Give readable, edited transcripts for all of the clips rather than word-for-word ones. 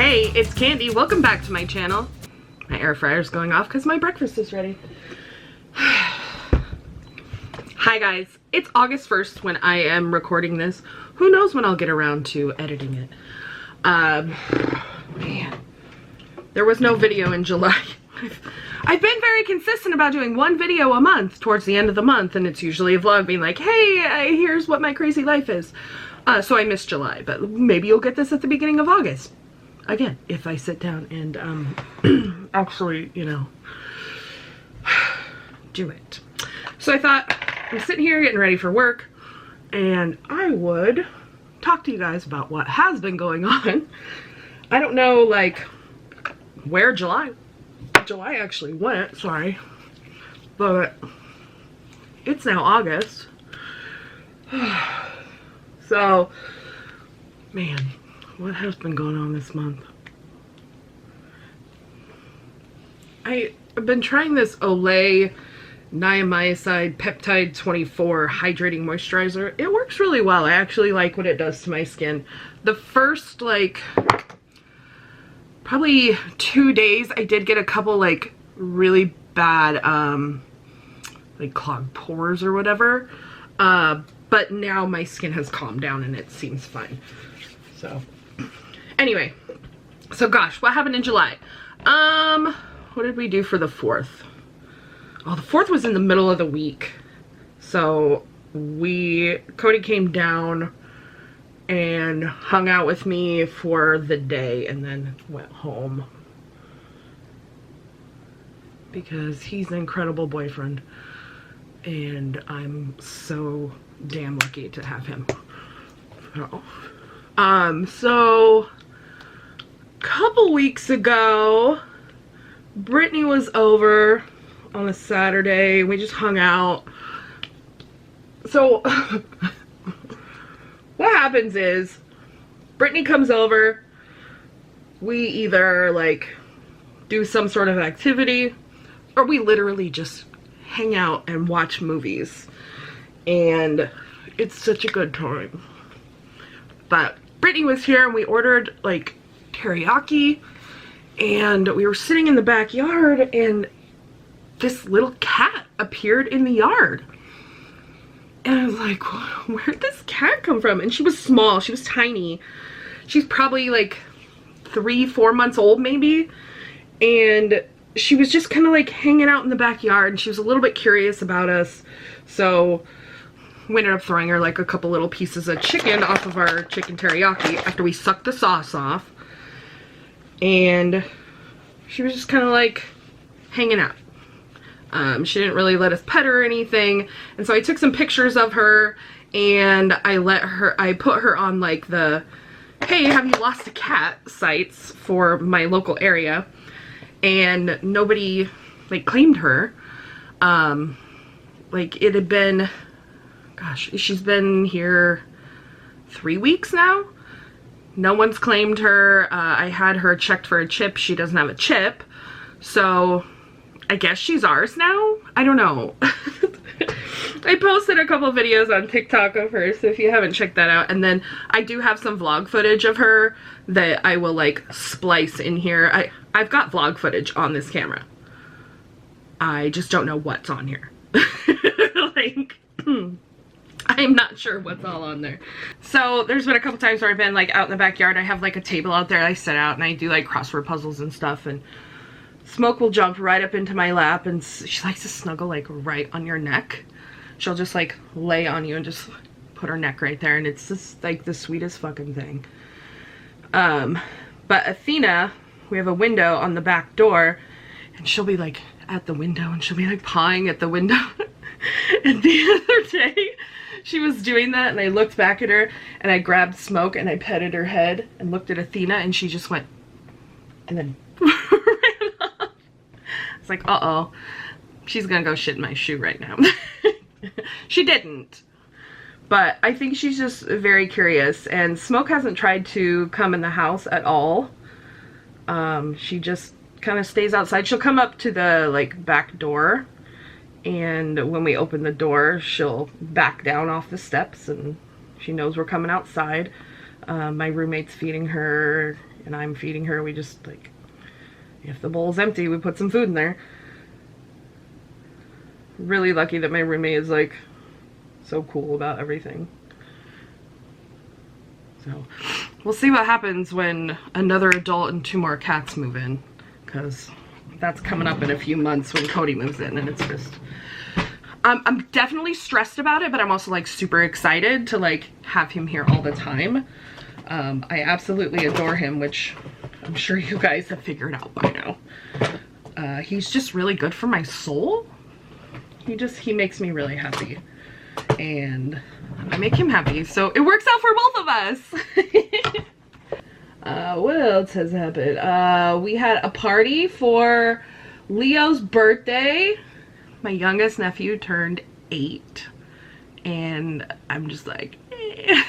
Hey, it's Candy. Welcome back to my channel. My air fryer's going off because my breakfast is ready. Hi guys, it's August 1st when I am recording this. Who knows when I'll get around to editing it. Man, there was no video in July. I've been very consistent about doing one video a month towards the end of the month, and it's usually a vlog being like, hey, here's what my crazy life is. So I missed July, but maybe you'll get this at the beginning of August. Again, if I sit down and actually, you know, do it. So I thought, I'm sitting here getting ready for work, and I would talk to you guys about what has been going on. I don't know, like, where July actually went, sorry, but it's now August. So, man, what has been going on this month? I've been trying this Olay Niacinamide Peptide 24 Hydrating Moisturizer. It works really well. I actually like what it does to my skin. The first, like, probably 2 days, I did get a couple, like, really bad, like, clogged pores or whatever. But now my skin has calmed down and it seems fine. So, anyway. So, gosh, what happened in July? What did we do for the 4th? Oh, the 4th was in the middle of the week. So, Cody came down and hung out with me for the day and then went home. Because he's an incredible boyfriend. And I'm so damn lucky to have him. So a couple weeks ago, Brittany was over on a Saturday. We just hung out. So what happens is Brittany comes over. We either like do some sort of activity, or we literally just hang out and watch movies, and it's such a good time. But Brittany was here and we ordered like teriyaki, and we were sitting in the backyard and this little cat appeared in the yard, and I was like, where'd this cat come from? And she was small, she was tiny, she's probably like 3-4 months old maybe, and she was just kind of like hanging out in the backyard, and she was a little bit curious about us. So we ended up throwing her like a couple little pieces of chicken off of our chicken teriyaki after we sucked the sauce off. And she was just kind of like hanging out. She didn't really let us pet her or anything. And so I took some pictures of her, and I put her on like the, hey, have you lost a cat sites for my local area. And nobody like claimed her. Like it had been, gosh, she's been here 3 weeks now. No one's claimed her. I had her checked for a chip. She doesn't have a chip. So I guess she's ours now. I don't know. I posted a couple videos on TikTok of her, so if you haven't checked that out. And then I do have some vlog footage of her that I will like splice in here. I've got vlog footage on this camera. I just don't know what's on here. Like, I'm not sure what's all on there. So there's been a couple times where I've been like out in the backyard. I have like a table out there I sit out and I do like crossword puzzles and stuff, and Smoke will jump right up into my lap, and she likes to snuggle like right on your neck. She'll just like lay on you and just put her neck right there, and it's just like the sweetest fucking thing. But Athena, we have a window on the back door, and she'll be like at the window and she'll be like pawing at the window. And the other day she was doing that, and I looked back at her and I grabbed Smoke and I petted her head and looked at Athena, and she just went and then ran off. It's like, uh-oh, she's gonna go shit in my shoe right now. She didn't, but I think she's just very curious, and Smoke hasn't tried to come in the house at all. She just kind of stays outside. She'll come up to the like back door, and when we open the door she'll back down off the steps, and she knows we're coming outside. My roommate's feeding her, and I'm feeding her. We just, like, if the bowl's empty, we put some food in there. Really lucky that my roommate is, like, so cool about everything. So we'll see what happens when another adult and 2 more cats move in, because that's coming up in a few months when Cody moves in, and it's just, I'm definitely stressed about it, but I'm also, like, super excited to, like, have him here all the time. I absolutely adore him, which I'm sure you guys have figured out by now. He's just really good for my soul. He makes me really happy, and I make him happy, so it works out for both of us. What else has happened? We had a party for Leo's birthday. My youngest nephew turned 8, and I'm just like, eh.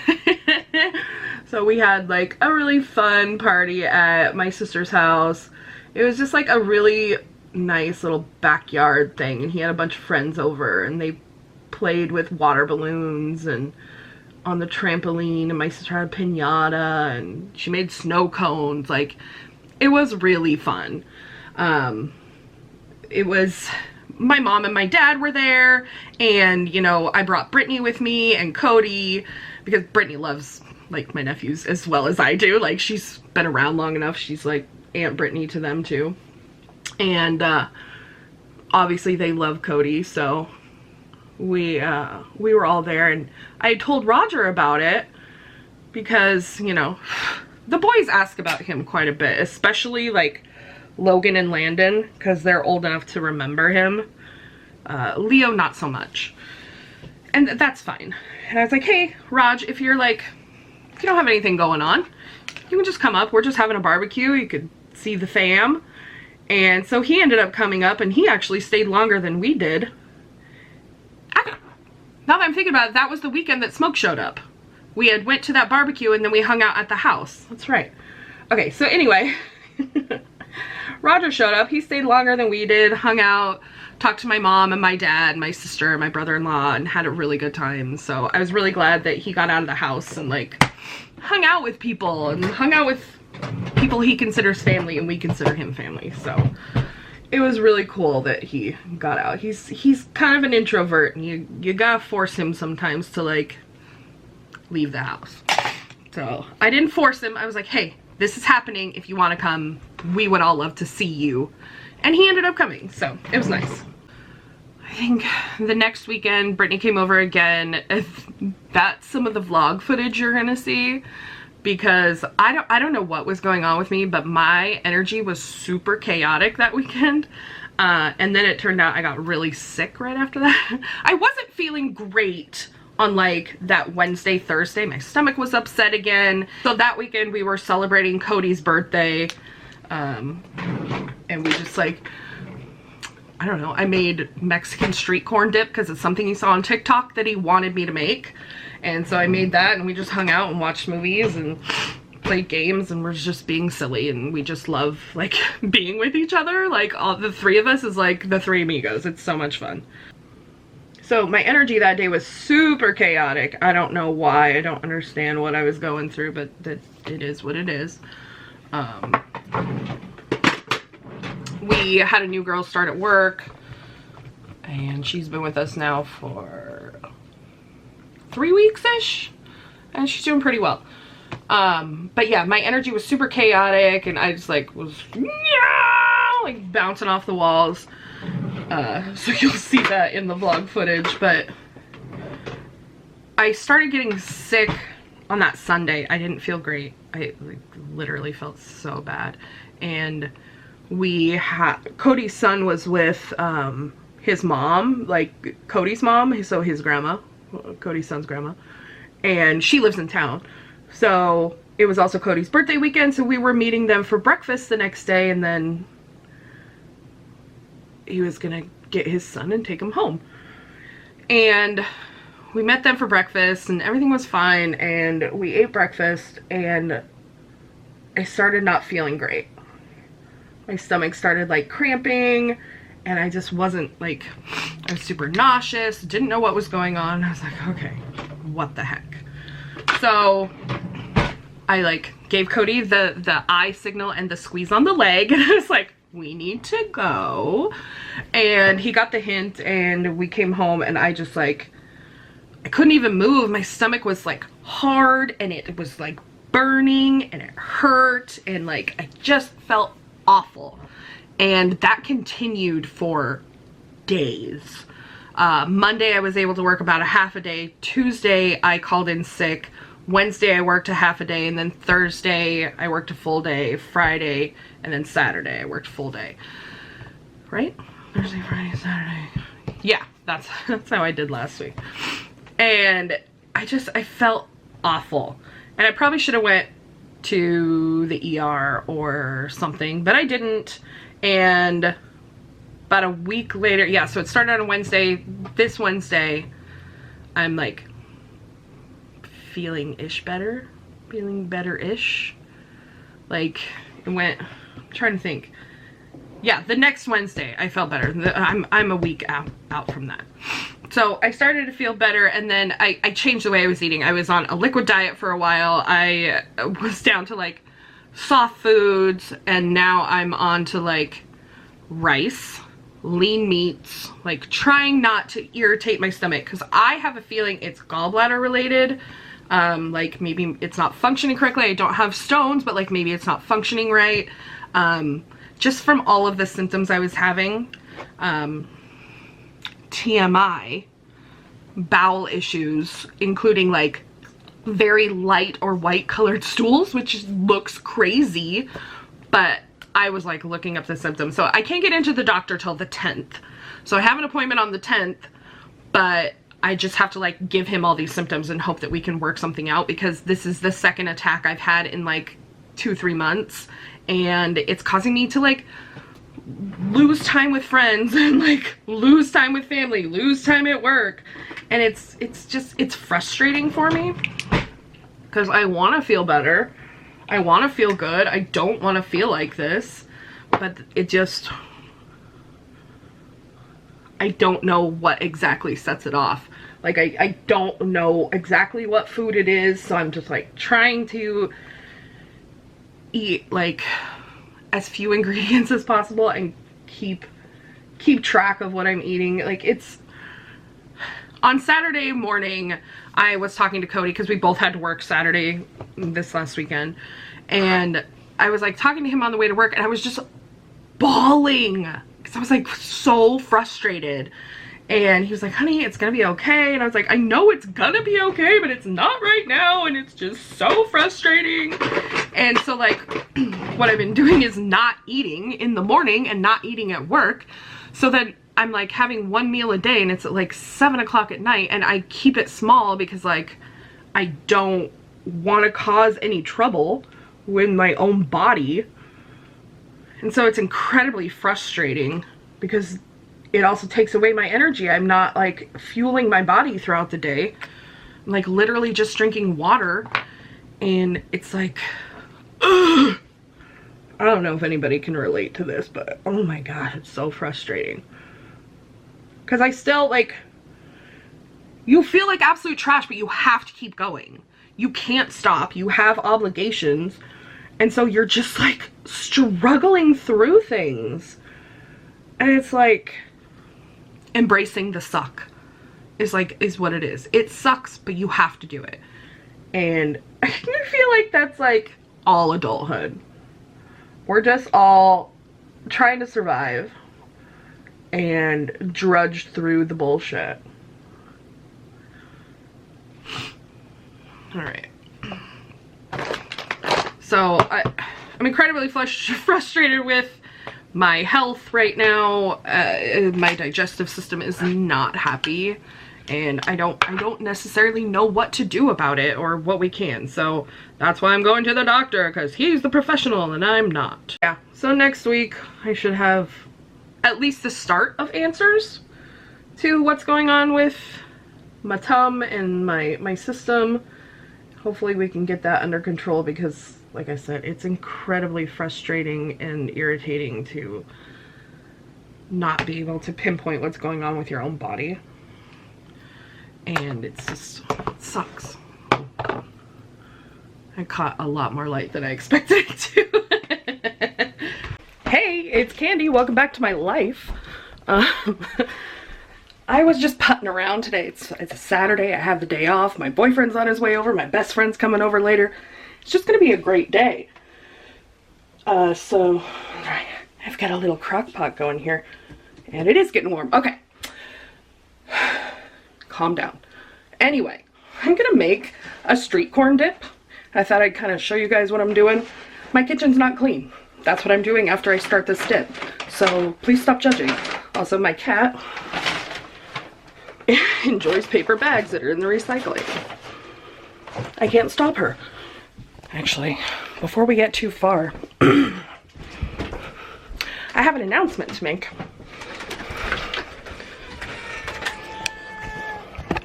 So we had, like, a really fun party at my sister's house. It was just, like, a really nice little backyard thing, and he had a bunch of friends over, and they played with water balloons and on the trampoline, and my sister had a piñata, and she made snow cones. Like, it was really fun. It was, my mom and my dad were there, and, you know, I brought Brittany with me and Cody, because Brittany loves, like, my nephews as well as I do. Like, she's been around long enough. She's like Aunt Brittany to them too. And obviously they love Cody, so we were all there, and I told Roger about it because, you know, the boys ask about him quite a bit, especially, like, Logan and Landon, because they're old enough to remember him. Leo, not so much. And that's fine. And I was like, hey, Raj, if you don't have anything going on, you can just come up. We're just having a barbecue. You could see the fam. And so he ended up coming up, and he actually stayed longer than we did. Now that I'm thinking about it, that was the weekend that Smoke showed up. We had went to that barbecue, and then we hung out at the house. That's right. Okay, so anyway, Roger showed up. He stayed longer than we did, hung out, talked to my mom and my dad, my sister, and my brother-in-law, and had a really good time. So I was really glad that he got out of the house and, like, hung out with people, and hung out with people he considers family, and we consider him family. So it was really cool that he got out. He's kind of an introvert, and you gotta force him sometimes to, like, leave the house. So I didn't force him. I was like, hey, this is happening. If you want to come, we would all love to see you. And he ended up coming, so it was nice. I think the next weekend, Brittany came over again. That's some of the vlog footage you're gonna see, because I don't know what was going on with me, but my energy was super chaotic that weekend. And then it turned out I got really sick right after that. I wasn't feeling great on, like, that Wednesday, Thursday. My stomach was upset again. So that weekend we were celebrating Cody's birthday. And we just, like, I don't know, I made Mexican street corn dip because it's something he saw on TikTok that he wanted me to make. And so I made that, and we just hung out and watched movies and played games, and we're just being silly, and we just love, like, being with each other. Like, all the 3 of us is like the 3 amigos. It's so much fun. So my energy that day was super chaotic. I don't know why. I don't understand what I was going through, but it is what it is. We had a new girl start at work, and she's been with us now for 3 weeks-ish, and she's doing pretty well. But yeah, my energy was super chaotic, and I just, like, was, yeah, like, bouncing off the walls. So you'll see that in the vlog footage, but I started getting sick on that Sunday. I didn't feel great. I, like, literally felt so bad. And Cody's son was with his mom, like Cody's mom, so his grandma, Cody's son's grandma, and she lives in town. So it was also Cody's birthday weekend, so we were meeting them for breakfast the next day, and then he was gonna get his son and take him home. And we met them for breakfast, and everything was fine, and we ate breakfast, and I started not feeling great. My stomach started, like, cramping, and I just wasn't, like, I was super nauseous, didn't know what was going on. I was like, okay, what the heck? So I like gave Cody the eye signal and the squeeze on the leg, and I was like, we need to go. And he got the hint, and we came home, and I just like, I couldn't even move. My stomach was like hard, and it was like burning, and it hurt, and like I just felt awful. And that continued for days. Monday I was able to work about a half a day. Tuesday I called in sick. Wednesday I worked a half a day, and then Thursday I worked a full day. Friday, and then Saturday I worked a full day. Right? Thursday, Friday, Saturday. Yeah, that's how I did last week. And I felt awful. And I probably should have went to the ER or something, but I didn't. And about a week later, yeah, so it started on a Wednesday. This Wednesday, I'm like feeling better-ish. Like, it went, I'm trying to think. Yeah, the next Wednesday I felt better. I'm a week out from that. So I started to feel better, and then I changed the way I was eating. I was on a liquid diet for a while. I was down to like soft foods, and now I'm on to like rice, lean meats, like trying not to irritate my stomach, because I have a feeling it's gallbladder related. Like maybe it's not functioning correctly. I don't have stones, but like maybe it's not functioning right. Just from all of the symptoms I was having, TMI, bowel issues, including like very light or white colored stools, which looks crazy, but I was like looking up the symptoms. So I can't get into the doctor till the 10th. So I have an appointment on the 10th, but I just have to like give him all these symptoms and hope that we can work something out, because this is the second attack I've had in like 2-3 months, and it's causing me to like lose time with friends and like lose time with family, lose time at work. And it's frustrating for me, because I want to feel better. I want to feel good. I don't want to feel like this, but it just, I don't know what exactly sets it off. Like, I don't know exactly what food it is, so I'm just like trying to eat like as few ingredients as possible and keep track of what I'm eating. Like, it's on Saturday morning, I was talking to Cody, because we both had to work Saturday this last weekend, and I was like talking to him on the way to work, and I was just bawling because I was like so frustrated. And he was like, honey, it's gonna be okay. And I was like, I know it's gonna be okay, but it's not right now, and it's just so frustrating. And so like what I've been doing is not eating in the morning and not eating at work. So then I'm like having one meal a day, and it's at like 7 o'clock at night, and I keep it small because like I don't want to cause any trouble with my own body. And so it's incredibly frustrating, because it also takes away my energy. I'm not like fueling my body throughout the day. I'm like literally just drinking water, and it's like, ugh. I don't know if anybody can relate to this, but oh my god, it's so frustrating. Because I still like, you feel like absolute trash, but you have to keep going. You can't stop. You have obligations. And so you're just like struggling through things. And it's like, embracing the suck is what it is. It sucks, but you have to do it. And I feel like that's like all adulthood. We're just all trying to survive and drudge through the bullshit. All right. So I'm incredibly frustrated with my health right now. My digestive system is not happy, and I don't necessarily know what to do about it or what we can. So that's why I'm going to the doctor, because he's the professional and I'm not. Yeah, so next week I should have at least the start of answers to what's going on with my tum and my system. Hopefully we can get that under control, because like I said, it's incredibly frustrating and irritating to not be able to pinpoint what's going on with your own body. And it's just, it sucks. I caught a lot more light than I expected to. Hey, it's Candy. Welcome back to my life. I was just putting around today. It's a Saturday. I have the day off. My boyfriend's on his way over. My best friend's coming over later. It's just going to be a great day. So I've got a little crock pot going here. And it is getting warm. Okay. Calm down. Anyway, I'm going to make a street corn dip. I thought I'd kind of show you guys what I'm doing. My kitchen's not clean. That's what I'm doing after I start this dip. So please stop judging. Also, my cat enjoys paper bags that are in the recycling. I can't stop her. Actually, before we get too far, I have an announcement to make.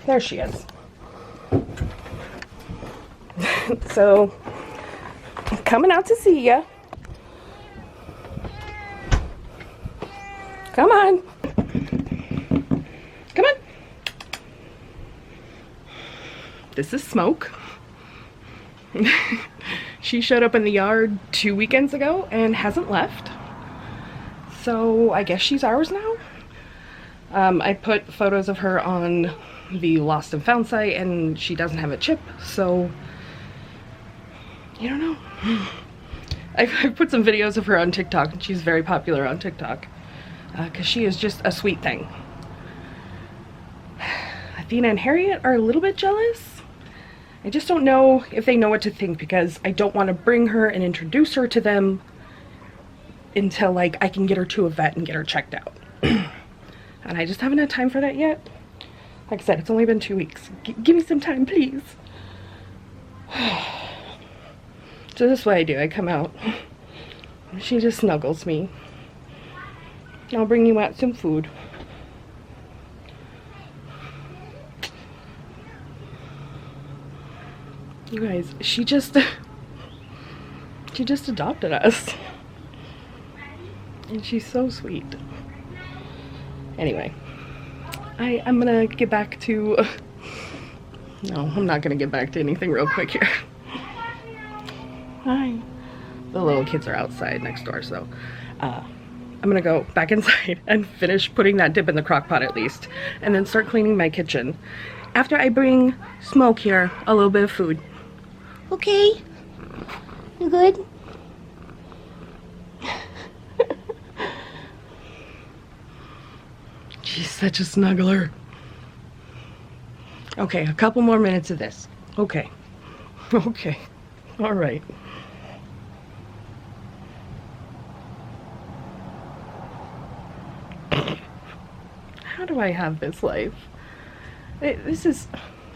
There she is. So, coming out to see ya. Come on. Come on. This is Smoke. She showed up in the yard 2 weekends ago and hasn't left. So I guess she's ours now. I put photos of her on the Lost and Found site and she doesn't have a chip, so I don't know. I've put some videos of her on TikTok and she's very popular on TikTok because she is just a sweet thing. Athena and Harriet are a little bit jealous. I just don't know if they know what to think because I don't want to bring her and introduce her to them until like I can get her to a vet and get her checked out. And I just haven't had time for that yet. Like I said, it's only been 2 weeks. Give me some time, please. So this is what I do. I come out. She just snuggles me. I'll bring you out some food. You guys, she just adopted us. And she's so sweet. Anyway, I'm gonna get back to, no, I'm not gonna get back to anything real quick here. Hi. The little kids are outside next door, so I'm gonna go back inside and finish putting that dip in the crock pot at least, and then start cleaning my kitchen. After I bring Smoke here a little bit of food. Okay? You good? She's such a snuggler. Okay, a couple more minutes of this. Okay. Okay. All right. How do I have this life? This is...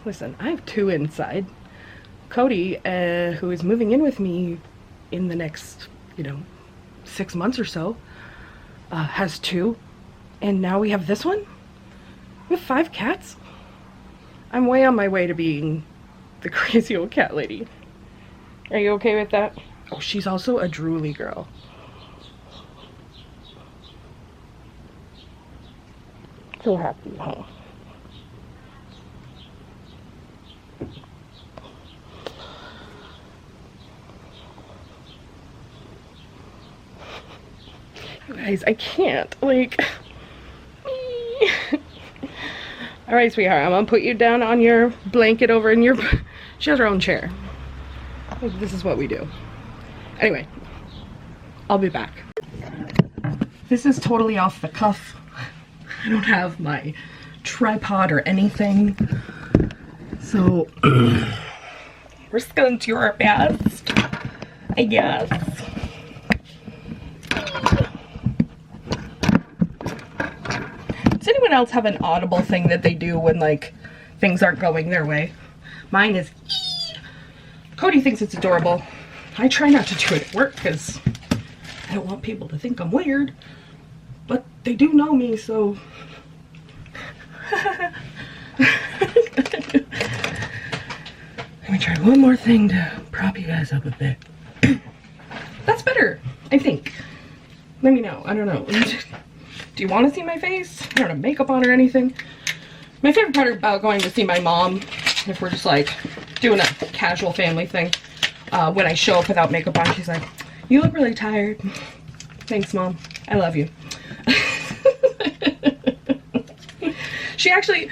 Listen, I have 2 inside. Cody, who is moving in with me in the next, 6 months or so, has 2. And now we have this one? We have 5 cats? I'm way on my way to being the crazy old cat lady. Are you okay with that? Oh, she's also a drooly girl. So happy, huh? You guys, I can't, like... Alright, sweetheart, I'm gonna put you down on your blanket over in your... She has her own chair. This is what we do. Anyway, I'll be back. This is totally off the cuff. I don't have my tripod or anything. So, we're just gonna do our best, I guess. Does anyone else have an audible thing that they do when, like, things aren't going their way? Mine is ee. Cody thinks it's adorable. I try not to do it at work because I don't want people to think I'm weird. But they do know me, so... Let me try one more thing to prop you guys up a bit. That's better, I think. Let me know. I don't know. Do you want to see my face? I don't have makeup on or anything. My favorite part about going to see my mom, if we're just like doing a casual family thing, when I show up without makeup on, she's like, you look really tired. Thanks, Mom. I love you. She actually,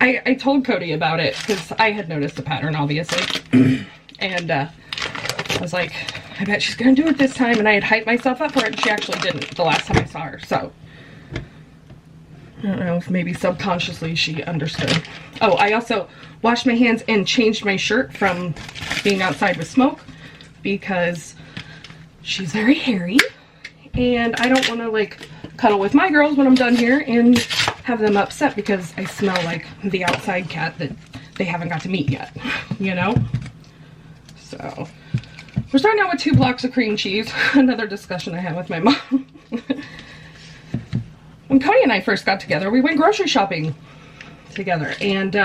I told Cody about it because I had noticed a pattern, obviously. And I was like, I bet she's gonna do it this time. And I had hyped myself up for it, and she actually didn't the last time I saw her. So I don't know if maybe subconsciously she understood. Oh, I also washed my hands and changed my shirt from being outside with smoke because she's very hairy. And I don't want to like cuddle with my girls when I'm done here and have them upset because I smell like the outside cat that they haven't got to meet yet, you know? So we're starting out with 2 blocks of cream cheese. Another discussion I had with my mom. When Cody and I first got together, we went grocery shopping together, and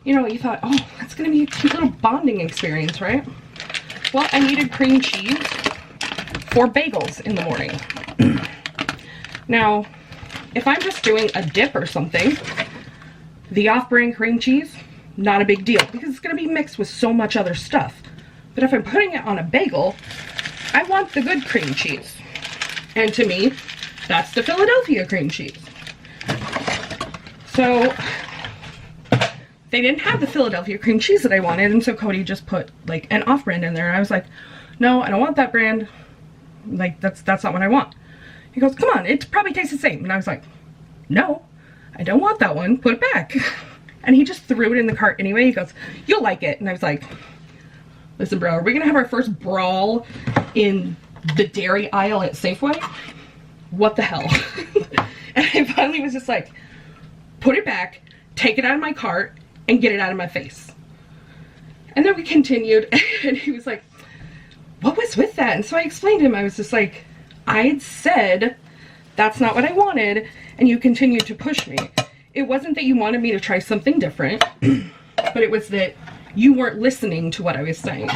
you know, you thought, oh, that's gonna be a cute little bonding experience, right? Well, I needed cream cheese for bagels in the morning. Now, if I'm just doing a dip or something, the off-brand cream cheese, not a big deal because it's going to be mixed with so much other stuff. But if I'm putting it on a bagel, I want the good cream cheese. And to me, that's the Philadelphia cream cheese. So they didn't have the Philadelphia cream cheese that I wanted, and so Cody just put like an off-brand in there. And I was like, no, I don't want that brand. Like, that's not what I want. He goes, come on, it probably tastes the same. And I was like, no, I don't want that one. Put it back. And he just threw it in the cart anyway. He goes, you'll like it. And I was like, listen, bro, are we going to have our first brawl in the dairy aisle at Safeway? What the hell? And I finally was just like, put it back, take it out of my cart, and get it out of my face. And then we continued, and he was like, what was with that? And so I explained to him, I was just like, I had said that's not what I wanted, and you continued to push me. It wasn't that you wanted me to try something different, but it was that you weren't listening to what I was saying.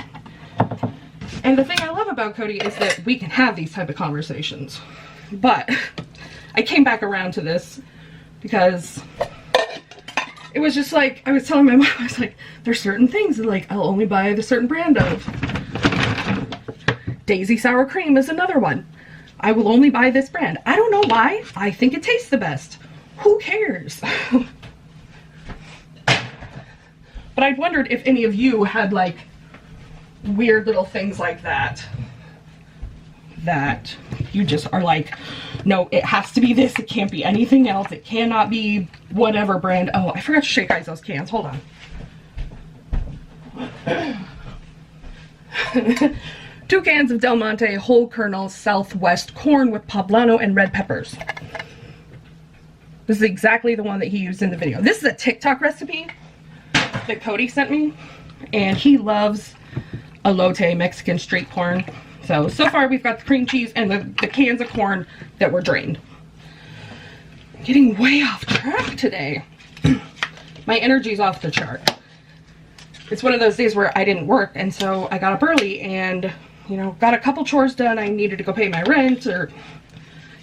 And the thing I love about Cody is that we can have these type of conversations. But I came back around to this because it was just like, I was telling my mom, I was like, there's certain things that like, I'll only buy the certain brand of. Daisy sour cream is another one. I will only buy this brand. I don't know why. I think it tastes the best. Who cares? But I'd wondered if any of you had like weird little things like that. That you just are like, no, it has to be this. It can't be anything else. It cannot be whatever brand. Oh, I forgot to shake ice those cans. Hold on. 2 cans of Del Monte whole kernel Southwest corn with poblano and red peppers. This is exactly the one that he used in the video. This is a TikTok recipe that Cody sent me, and he loves elote, Mexican street corn. So far we've got the cream cheese and the cans of corn that were drained. Getting way off track today. My energy's off the chart. It's one of those days where I didn't work, and so I got up early and, you know, got a couple chores done. I needed to go pay my rent, or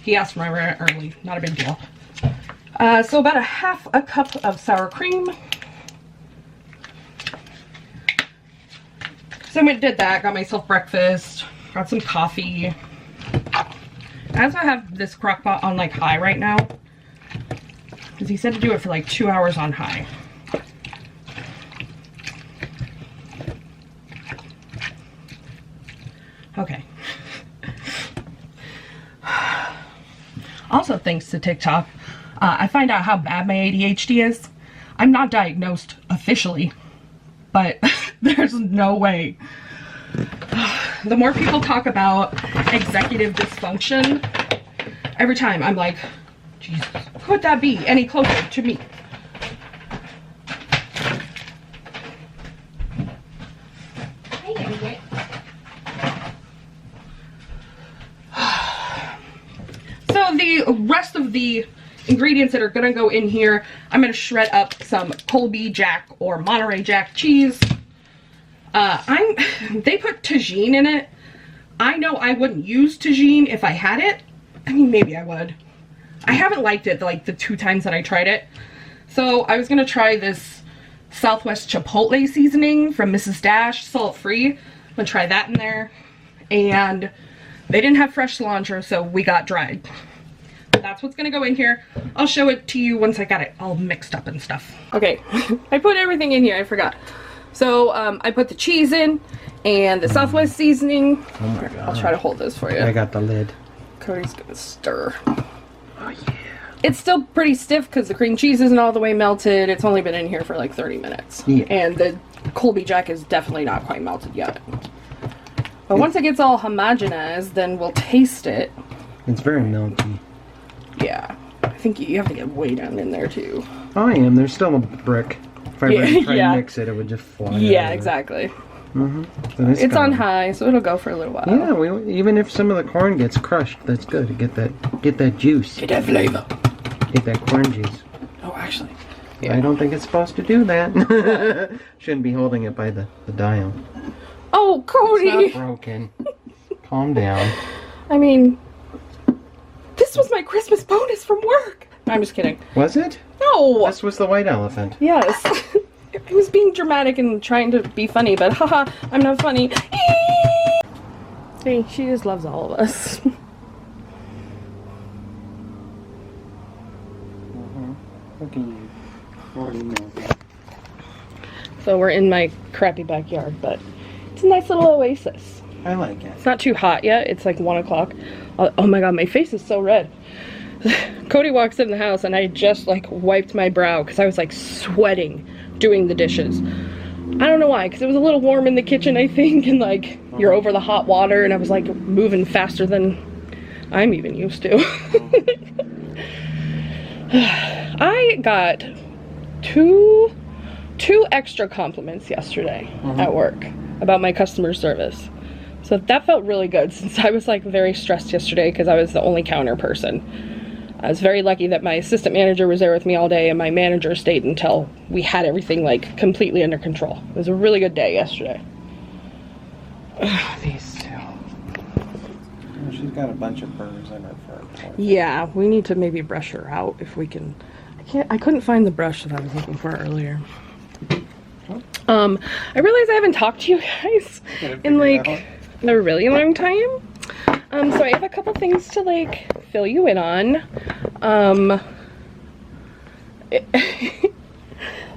he asked for my rent early. Not a big deal. So about a half a cup of sour cream. So I went and did that, got myself breakfast, got some coffee. I also have this crock pot on like high right now, because he said to do it for like 2 hours on high. Okay. Also, thanks to TikTok, I find out how bad my ADHD is. I'm not diagnosed officially, but there's no way. The more people talk about executive dysfunction, every time I'm like, Jesus, could that be any closer to me? So the rest of the ingredients that are gonna go in here, I'm gonna shred up some Colby Jack or Monterey Jack cheese. They put tagine in it. I know I wouldn't use tagine if I had it. I mean, maybe I would. I haven't liked it like the 2 times that I tried it. So I was gonna try this Southwest Chipotle seasoning from Mrs. Dash, salt-free. I'm gonna try that in there. And they didn't have fresh cilantro, so we got dried. That's what's gonna go in here. I'll show it to you once I got it all mixed up and stuff. Okay, I put everything in here, I forgot. So I put the cheese in and the Southwest seasoning. Oh my god. I'll try to hold this for you. I got the lid. Cody's gonna stir. Oh yeah. It's still pretty stiff because the cream cheese isn't all the way melted. It's only been in here for like 30 minutes. Yeah. And the Colby Jack is definitely not quite melted yet. But once it gets all homogenized, then we'll taste it. It's very melty. Yeah. I think you have to get way down in there too. I am. There's still a brick. If I were to try to mix it, it would just fly. Yeah, exactly. So it's on high, so it'll go for a little while. Yeah, even if some of the corn gets crushed, that's good. Get that juice. Get that flavor. Get that corn juice. Oh, actually. Yeah. I don't think it's supposed to do that. Shouldn't be holding it by the dial. Oh, Cody! It's not broken. Calm down. I mean, this was my Christmas bonus from work. I'm just kidding. Was it? No! This was the white elephant. Yes. It was being dramatic and trying to be funny, but haha, I'm not funny. Hey, she just loves all of us. Look at you. So we're in my crappy backyard, but it's a nice little oasis. I like it. It's not too hot yet. It's like 1 o'clock. Oh my god, my face is so red. Cody walks in the house and I just like wiped my brow because I was like sweating doing the dishes. I don't know why, because it was a little warm in the kitchen, I think, and like you're over the hot water and I was like moving faster than I'm even used to. I got two extra compliments yesterday at work about my customer service. So that felt really good since I was like very stressed yesterday because I was the only counter person. I was very lucky that my assistant manager was there with me all day and my manager stayed until we had everything like completely under control. It was a really good day yesterday. These two. She's got a bunch of burrs in her fur. Yeah, we need to maybe brush her out if we can. I couldn't find the brush that I was looking for earlier. I realize I haven't talked to you guys in like a really long time. So I have a couple things to like fill you in on.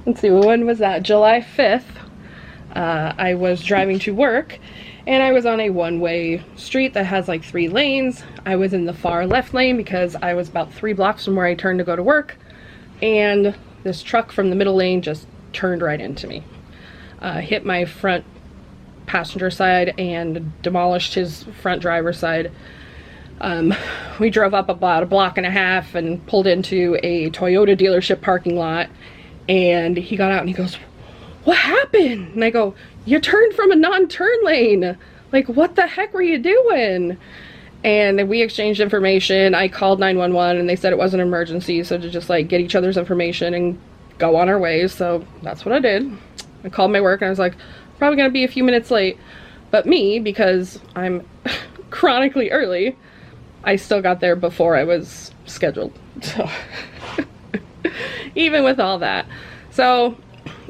Let's see, when was that? July 5th. I was driving to work and I was on a one-way street that has like 3 lanes. I was in the far left lane because I was about 3 blocks from where I turned to go to work, and this truck from the middle lane just turned right into me. Hit my front passenger side and demolished his front driver's side. We drove up about 1.5 blocks and pulled into a Toyota dealership parking lot, and he got out and he goes, "What happened?" And I go, "You turned from a non-turn lane. Like, what the heck were you doing?" And we exchanged information. I called 911 and they said it was an emergency, so to just like get each other's information and go on our ways. So that's what I did. I called my work and I was like, probably gonna be a few minutes late, but me, because I'm chronically early, I still got there before I was scheduled. So even with all that, so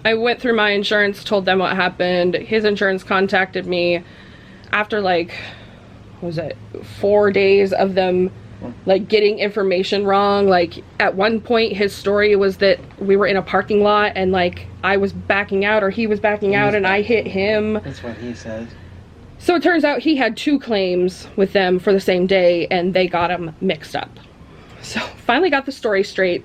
I went through my insurance, told them what happened. His insurance contacted me after like, what was it, 4 days of them like getting information wrong. Like at one point his story was that we were in a parking lot and like I was backing out or he was backing out and I hit him. That's what he said. So it turns out he had 2 claims with them for the same day and they got them mixed up. So finally got the story straight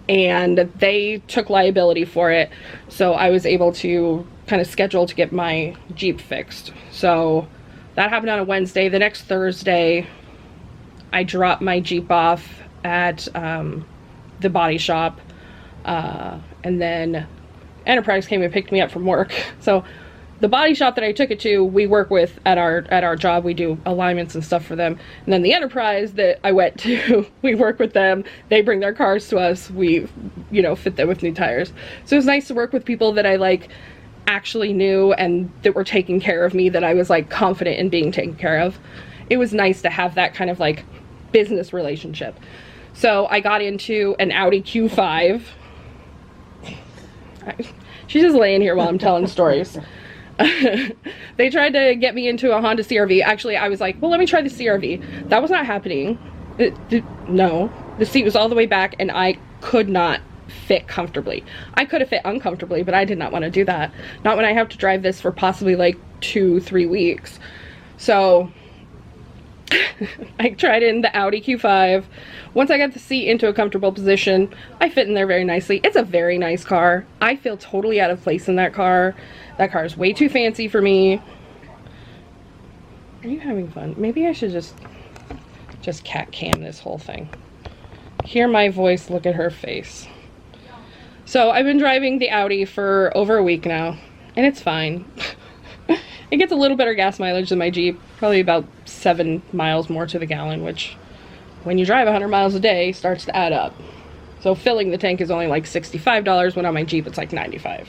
and they took liability for it. So I was able to kind of schedule to get my Jeep fixed. So that happened on a Wednesday. The next Thursday, I dropped my Jeep off at the body shop, and then Enterprise came and picked me up from work. So the body shop that I took it to, we work with at our job. We do alignments and stuff for them. And then the Enterprise that I went to, we work with them. They bring their cars to us. We, fit them with new tires. So it was nice to work with people that I like actually knew and that were taking care of me, that I was like confident in being taken care of. It was nice to have that kind of like business relationship. So I got into an Audi Q5. She's just laying here while I'm telling stories. They tried to get me into a Honda CR-V. Actually, I was like, well, let me try the CR-V. That was not happening. No. The seat was all the way back, and I could not fit comfortably. I could have fit uncomfortably, but I did not want to do that. Not when I have to drive this for possibly like 2-3 weeks. So I tried it in the Audi Q5. Once I got the seat into a comfortable position, I fit in there very nicely. It's a very nice car. I feel totally out of place in that car. That car is way too fancy for me. Are you having fun? Maybe I should just cat cam this whole thing. Hear my voice, look at her face. So I've been driving the Audi for over a week now, and it's fine. It gets a little better gas mileage than my Jeep, probably about 7 miles more to the gallon, which when you drive 100 miles a day starts to add up. So filling the tank is only like $65, when on my Jeep it's like $95.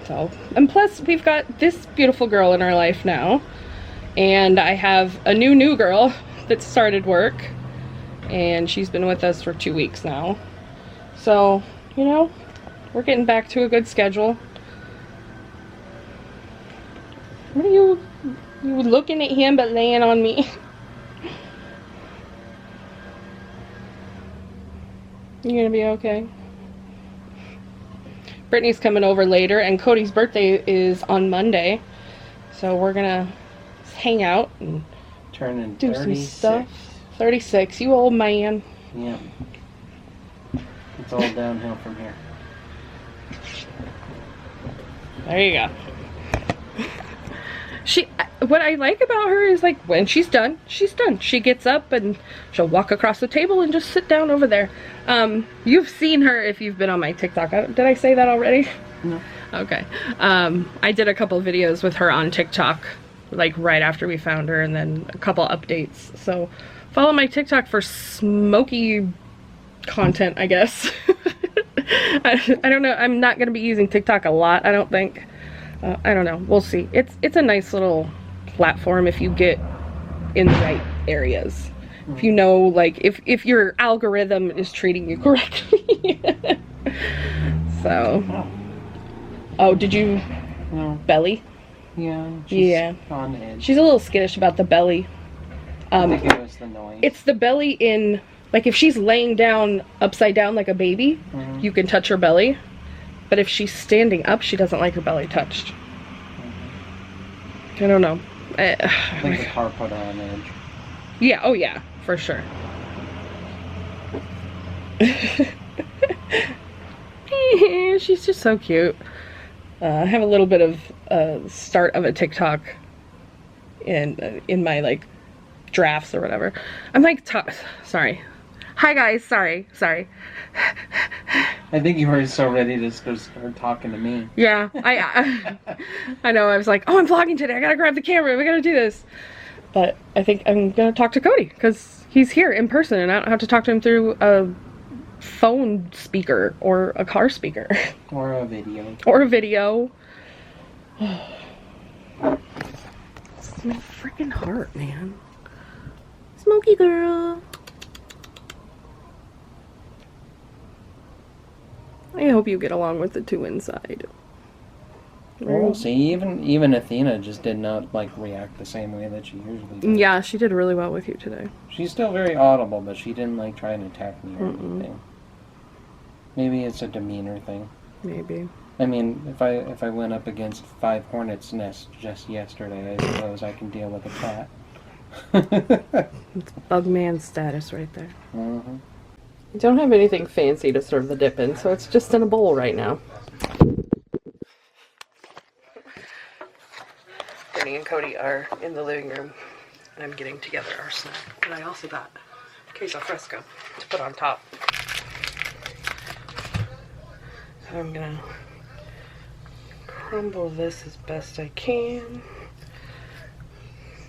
So, and plus we've got this beautiful girl in our life now, and I have a new girl that started work, and she's been with us for 2 weeks now. So, you know, we're getting back to a good schedule. What are you looking at him but laying on me? You gonna be okay? Brittany's coming over later, and Cody's birthday is on Monday. So we're gonna hang out and do 36. Some stuff. 36, you old man. Yeah. It's all downhill from here. There you go. What I like about her is, like, when she's done, she's done. She gets up and she'll walk across the table and just sit down over there. You've seen her if you've been on my TikTok. Did I say that already? No. Okay. I did a couple videos with her on TikTok, like right after we found her, and then a couple updates. So follow my TikTok for smoky content, I guess. I don't know. I'm not going to be using TikTok a lot, I don't think. I don't know. We'll see. It's a nice little platform if you get in the right areas. If you know, like, if your algorithm is treating you correctly. So. Oh, did you? No. Belly? Yeah. She's on edge. She's a little skittish about the belly. I think it was the noise. It's the belly in, like, if she's laying down upside down like a baby, you can touch her belly. But if she's standing up, she doesn't like her belly touched. I don't know. I think the car put her on edge. Yeah, oh yeah, for sure. She's just so cute. I have a little bit of start of a TikTok in my, like, drafts or whatever. I'm like, sorry. Hi guys, sorry. I think you were so ready to start talking to me. Yeah, I know. I was like, oh, I'm vlogging today. I gotta grab the camera. We gotta do this. But I think I'm gonna talk to Cody because he's here in person, and I don't have to talk to him through a phone speaker or a car speaker. Or a video. Or a video. It's my freaking heart, man. Smoky girl. I hope you get along with the two inside. We'll see. Even Athena just did not, like, react the same way that she usually does. Yeah, she did really well with you today. She's still very audible, but she didn't, like, try and attack me or anything. Maybe it's a demeanor thing. Maybe. I mean, if I went up against 5 hornets' nests just yesterday, I suppose I can deal with a cat. It's Bugman status right there. Mm-hmm. I don't have anything fancy to serve the dip in, so it's just in a bowl right now. Brittany and Cody are in the living room, and I'm getting together our snack. And I also got queso fresco to put on top. So I'm gonna crumble this as best I can.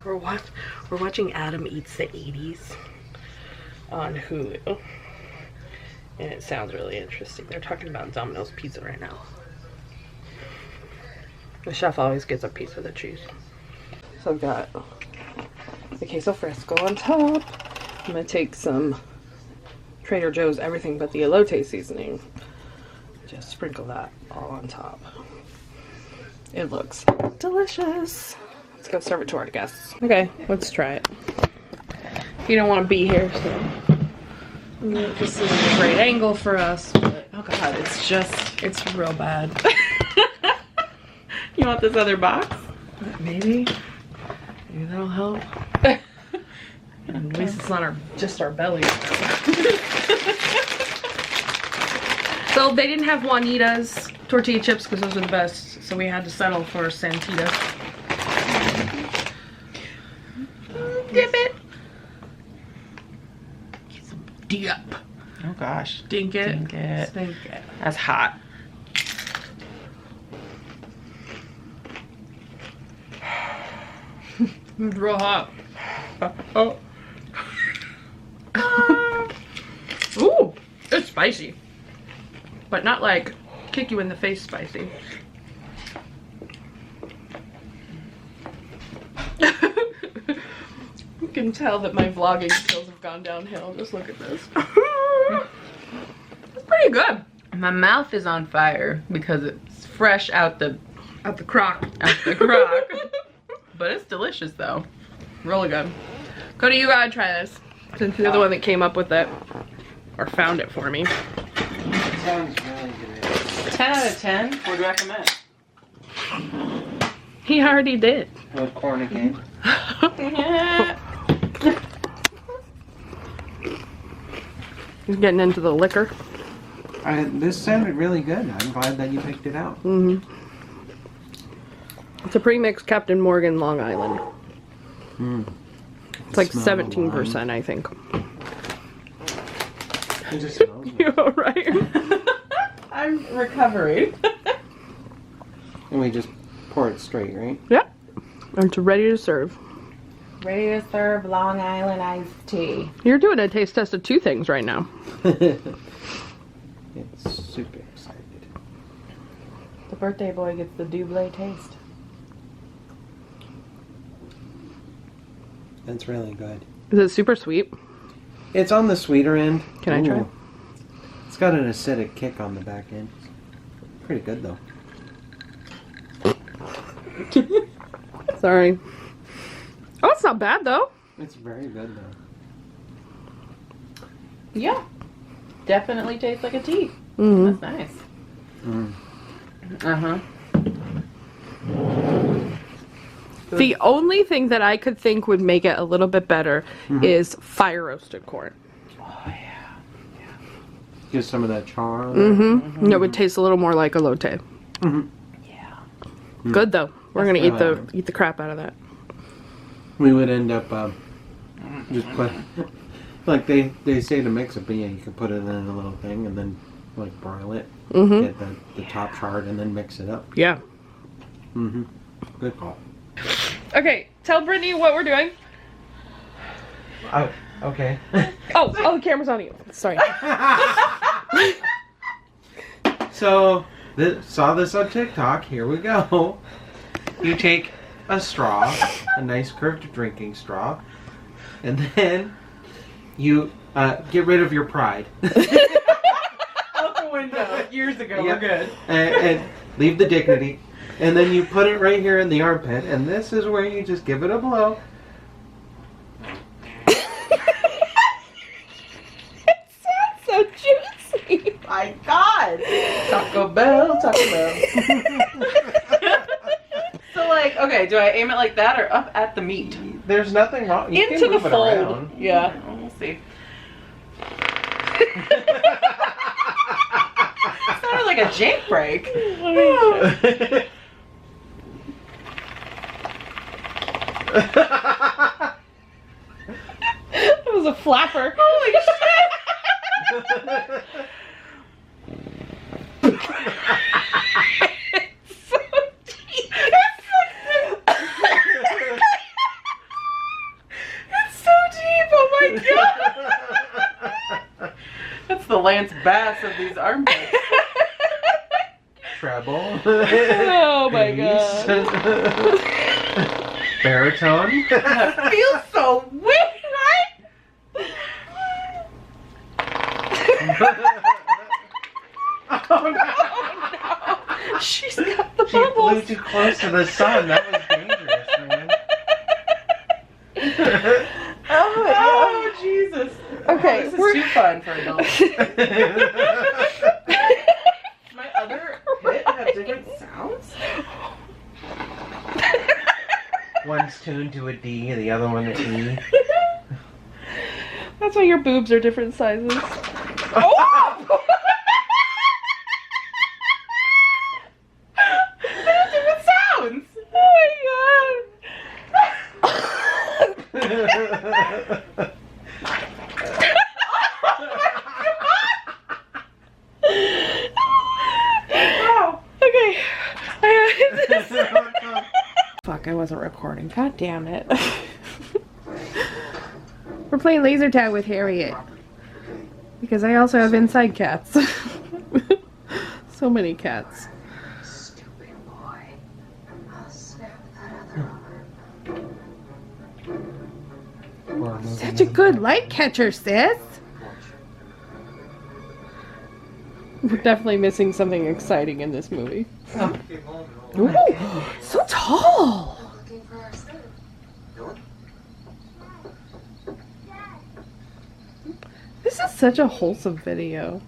We're watching Adam Eats the 80s on Hulu. And it sounds really interesting. They're talking about Domino's pizza right now. The chef always gets a piece of the cheese. So I've got the queso fresco on top. I'm gonna take some Trader Joe's everything but the elote seasoning. Just sprinkle that all on top. It looks delicious. Let's go serve it to our guests. Okay, let's try it. You don't want to be here, so this is a great angle for us. But, oh god, it's real bad. You want this other box? Maybe that'll help. At least it's not just our bellies. So they didn't have Juanita's tortilla chips because those are the best, so we had to settle for Santitas. Dip it. Dip. Oh gosh. Dink it. Dink it. Stink it. That's hot. It's real hot. Oh. Ooh, it's spicy. But not like kick you in the face spicy. You can tell that my vlogging skills have gone downhill. Just look at this. It's pretty good. My mouth is on fire because it's fresh out the crock. crock. But it's delicious though. Really good. Cody, you gotta try this. Since you're the one that came up with it. Or found it for me. Sounds really good. 10 out of 10 would recommend. He already did. With corn again. He's getting into the liquor. This sounded really good. I'm glad that you picked it out. Mm-hmm. It's a pre-mixed Captain Morgan Long Island. It's like 17%, I think. It just smells good. You alright? I'm recovering. And we just pour it straight, right? Yep. And it's ready to serve. Ready to serve Long Island iced tea. You're doing a taste test of two things right now. It's super excited. The birthday boy gets the double taste. That's really good. Is it super sweet? It's on the sweeter end. Can I try? It's got an acidic kick on the back end. Pretty good though. Sorry. Oh, it's not bad though. It's very good though. Yeah. Definitely tastes like a tea. Mm-hmm. That's nice. Mm. Uh-huh. The only thing that I could think would make it a little bit better is fire roasted corn. Oh, yeah. Give some of that char on Mm-hmm. It would taste a little more like elote. Yeah. Good though. We're That's gonna really eat the crap out of that. We would end up just put like they say to mix it, but yeah, you can put it in a little thing and then like broil it, get the top charred, and then mix it up. Yeah. Good call. Okay, tell Brittany what we're doing. Oh, okay. Oh, the camera's on you. Sorry. So saw this on TikTok. Here we go. You take a straw, a nice curved drinking straw, and then you get rid of your pride. Out the window. Years ago. Yep. We're good. And leave the dignity. And then you put it right here in the armpit, and this is where you just give it a blow. It sounds so juicy. My God. Taco Bell. So like, okay, do I aim it like that or up at the meat? There's nothing wrong. You Into can the move it fold. around. Yeah. We'll see. Sounded like a jank break. It was a flapper. Holy shit! It's so deep. It's so deep. Oh my God. That's the Lance Bass of these armpits. Treble. Oh my Bass. God. Baritone. Feels so weird, right? Oh no. She's got the She flew bubbles. too close to the sun. That was dangerous, man. Oh, Jesus. Okay, This is too fun for adults. My other pit have different sounds? One's tuned to a D, the other one an E. That's why your boobs are different sizes. Oh! They're different sounds! Oh my god! Wow. Okay. Fuck, I wasn't recording. God damn it. We're playing laser tag with Harriet. Because I also have inside cats. So many cats. Stupid boy. I'll snap that other arm. Such a good light catcher, sis. We're definitely missing something exciting in this movie. Ooh, so tall. Looking for our son. This is such a wholesome video.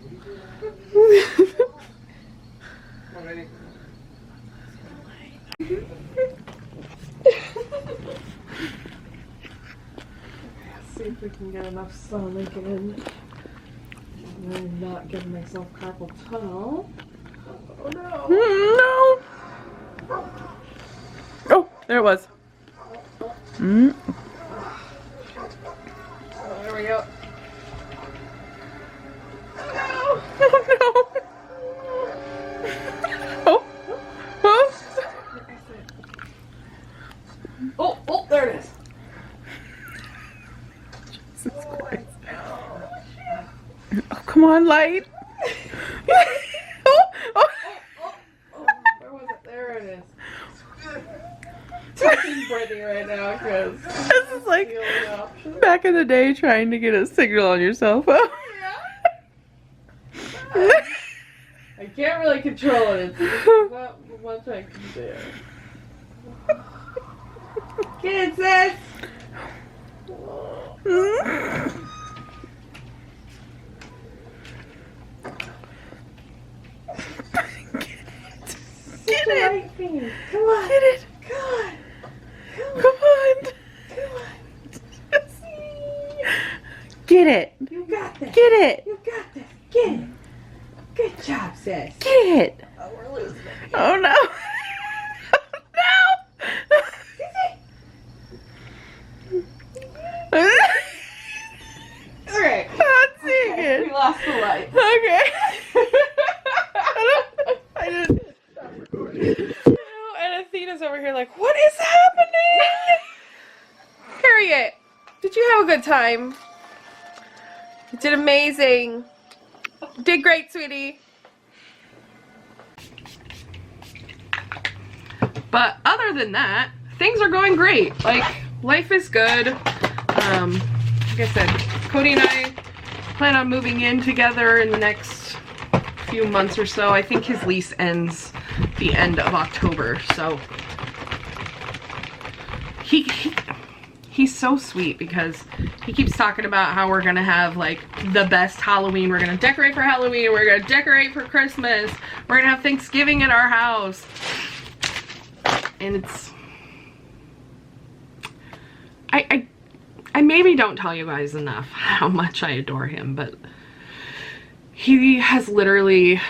See if we can get enough sun again. I'm not giving myself carpal tunnel. Oh no! No! Oh, there it was. Mm. Oh, there we go. Oh no! Oh! Oh! Oh, oh, there it is. Jesus Christ. Oh, come on, light. Oh, oh. Oh, where was it? There it is. Touching Brittany right now because This is like the only option. back in the day trying to get a signal on your cell phone. I can't really control it. It's not much I can do. Get it, sis! Get it! Come on. Get it! Come on. Come on! Get it! You got this. Get it! You got this. Get it. Good job, sis. Get it! Oh, we're losing it. Oh no! No! Okay. Not seeing We it. lost the light. Okay. I didn't. Oh, and Athena's over here like, what is happening? Harriet, did you have a good time? You did amazing. You did great, sweetie. But other than that, things are going great. Like, life is good. Like I said, Cody and I plan on moving in together in the next few months or so. I think his lease ends the end of October, so he's so sweet because he keeps talking about how we're gonna have like the best Halloween. We're gonna decorate for Halloween, we're gonna decorate for Christmas, we're gonna have Thanksgiving at our house. And it's I maybe don't tell you guys enough how much I adore him, but he has literally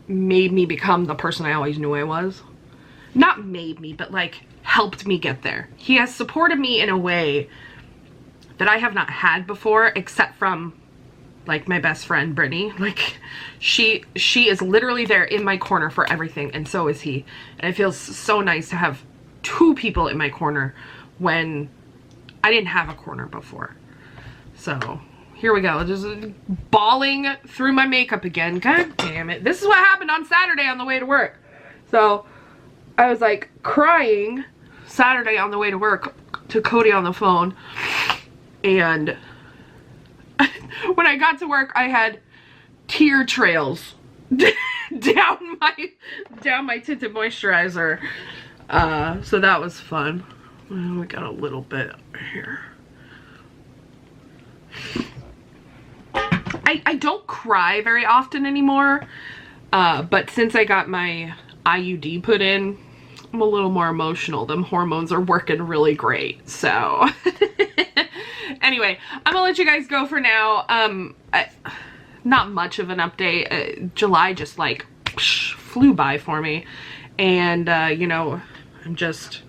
made me become the person I always knew I was. Not made me, but like helped me get there. He has supported me in a way that I have not had before, except from like my best friend Brittany. Like she is literally there in my corner for everything, and so is he. And it feels so nice to have two people in my corner when I didn't have a corner before. So here we go, just bawling through my makeup again. God damn it. This is what happened on Saturday on the way to work. So I was like crying Saturday on the way to work to Cody on the phone, and when I got to work I had tear trails down my tinted moisturizer. So that was fun. We got a little bit here. I don't cry very often anymore, but since I got my IUD put in, I'm a little more emotional. Them hormones are working really great. So anyway, I'm gonna let you guys go for now. Not much of an update. July just like flew by for me, and you know, I'm just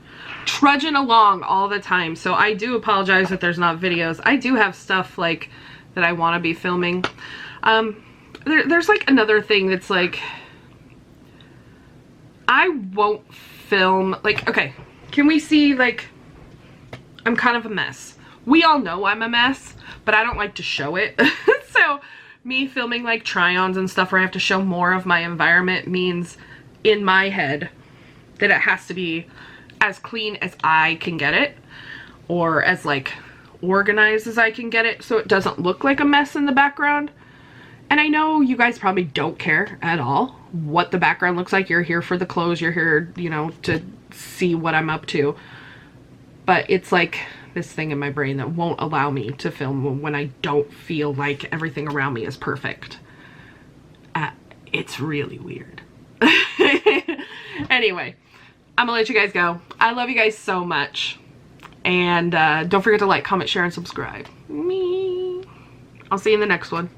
trudging along all the time. So I do apologize that there's not videos. I do have stuff like that I want to be filming. There's like another thing that's like, I won't film, like, okay, can we see, like, I'm kind of a mess. We all know I'm a mess, but I don't like to show it. So me filming like try-ons and stuff where I have to show more of my environment means in my head that it has to be as clean as I can get it, or as like organized as I can get it, so it doesn't look like a mess in the background. And I know you guys probably don't care at all what the background looks like. You're here for the clothes, you're here, you know, to see what I'm up to. But it's like this thing in my brain that won't allow me to film when I don't feel like everything around me is perfect. It's really weird. Anyway, I'm gonna let you guys go. I love you guys so much. And don't forget to like, comment, share, and subscribe. I'll see you in the next one.